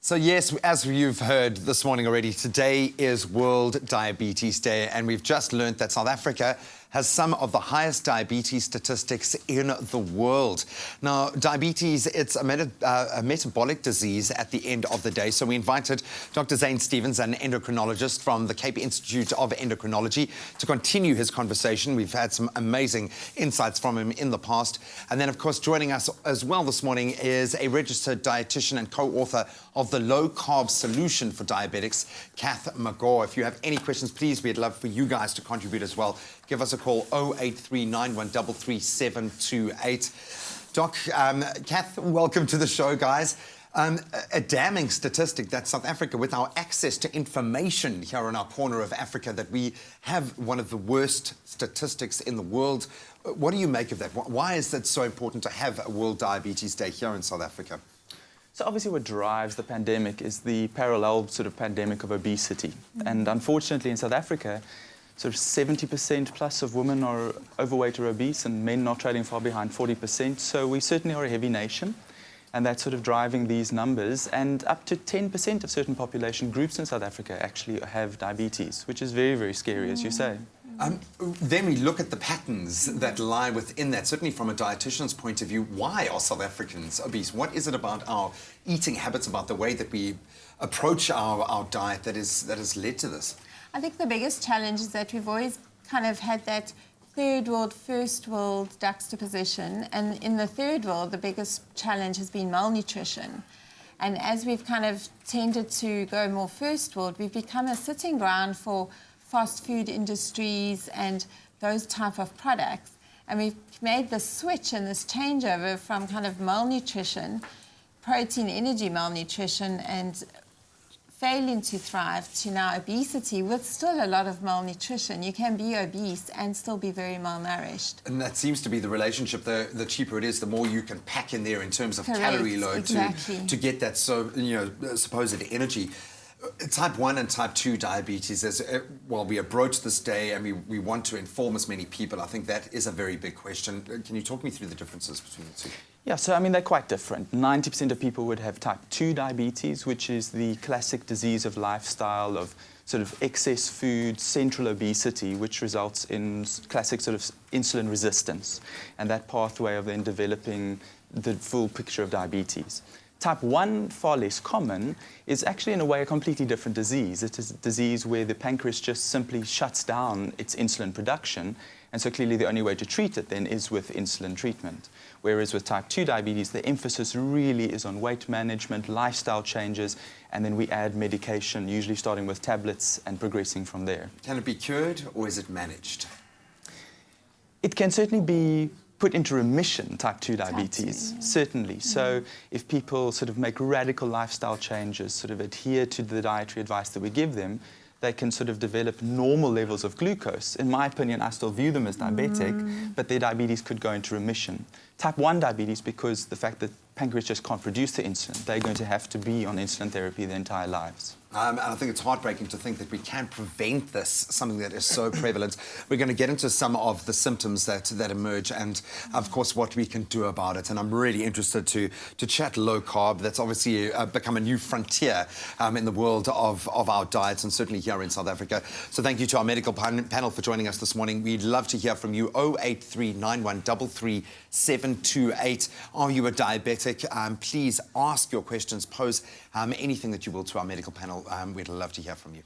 So yes, as you've heard this morning already, today is World Diabetes Day, and we've just learned that South Africa has some of the highest diabetes statistics in the world. Now, diabetes, it's a metabolic disease at the end of the day. So we invited Dr. Zane Stevens, an endocrinologist from the Cape Institute of Endocrinology, to continue his conversation. We've had some amazing insights from him in the past. And then, of course, joining us as well this morning is a registered dietitian and co-author of the Low Carb Solution for Diabetics, Kath McGaw. If you have any questions, please, we'd love for you guys to contribute as well. Give us a call, 0839133728. Doc, Kath, welcome to the show, guys. A damning statistic that South Africa, with our access to information here in our corner of Africa, that we have one of the worst statistics in the world. What do you make of that? Why is that so important to have a World Diabetes Day here in South Africa? So obviously what drives the pandemic is the parallel sort of pandemic of obesity. And unfortunately in South Africa, sort of 70% plus of women are overweight or obese, and men not trailing far behind, 40%. So we certainly are a heavy nation, and that's sort of driving these numbers. And up to 10% of certain population groups in South Africa actually have diabetes, which is very, very scary, as you say. Then we look at the patterns that lie within that, certainly from a dietitian's point of view. Why are South Africans obese? What is it about our eating habits, about the way that we approach our diet that has led to this? I think the biggest challenge is that we've always kind of had that third world, first world juxtaposition. And in the third world, the biggest challenge has been malnutrition. And as we've kind of tended to go more first world, we've become a sitting ground for fast food industries and those type of products. And we've made this switch and this changeover from kind of malnutrition, protein, energy malnutrition, and failing to thrive, to now obesity with still a lot of malnutrition. You can be obese and still be very malnourished. And that seems to be the relationship. The cheaper it is, the more you can pack in there in terms of Correct, calorie load exactly. to get that supposed energy. Type 1 and type 2 diabetes, well, we approach this day and we want to inform as many people. I think that is a very big question. Can you talk me through the differences between the two? Yeah, so I mean, they're quite different. 90% of people would have type 2 diabetes, which is the classic disease of lifestyle, of sort of excess food, central obesity, which results in classic sort of insulin resistance, and that pathway of then developing the full picture of diabetes. Type 1, far less common, is actually in a way a completely different disease. It is a disease where the pancreas just simply shuts down its insulin production, and so clearly the only way to treat it then is with insulin treatment. Whereas with type 2 diabetes, the emphasis really is on weight management, lifestyle changes, and then we add medication, usually starting with tablets and progressing from there. Can it be cured or is it managed? It can certainly be put into remission, type 2 diabetes, Type 2, yeah. certainly. So if people sort of make radical lifestyle changes, sort of adhere to the dietary advice that we give them, they can sort of develop normal levels of glucose. In my opinion, I still view them as diabetic, but their diabetes could go into remission. Type 1 diabetes, because the fact that pancreas just can't produce the insulin, they're going to have to be on insulin therapy their entire lives. And I think it's heartbreaking to think that we can prevent this, something that is so prevalent. We're going to get into some of the symptoms that emerge and, of course, what we can do about it. And I'm really interested to chat low carb. That's obviously become a new frontier in the world of our diets, and certainly here in South Africa. So thank you to our medical panel for joining us this morning. We'd love to hear from you, 0839133728. Are you a diabetic? Please ask your questions, pose anything that you will to our medical panel. We'd love to hear from you.